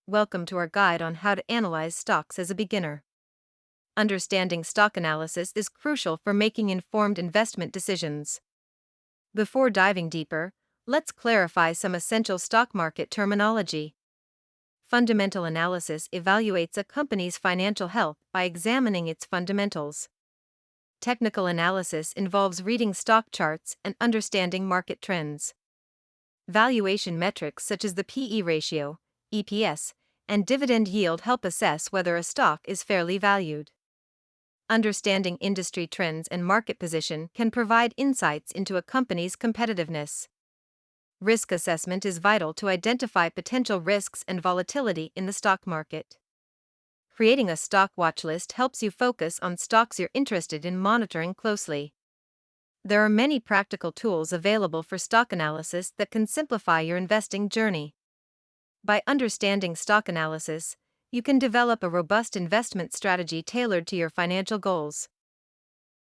Welcome to our guide on how to analyze stocks as a beginner. Understanding stock analysis is crucial for making informed investment decisions. Before diving deeper, let's clarify some essential stock market terminology. Fundamental analysis evaluates a company's financial health by examining its fundamentals. Technical analysis involves reading stock charts and understanding market trends. Valuation metrics such as the PE ratio, EPS, and dividend yield help assess whether a stock is fairly valued. Understanding industry trends and market position can provide insights into a company's competitiveness. Risk assessment is vital to identify potential risks and volatility in the stock market. Creating a stock watch list helps you focus on stocks you're interested in monitoring closely. There are many practical tools available for stock analysis that can simplify your investing journey. By understanding stock analysis, you can develop a robust investment strategy tailored to your financial goals.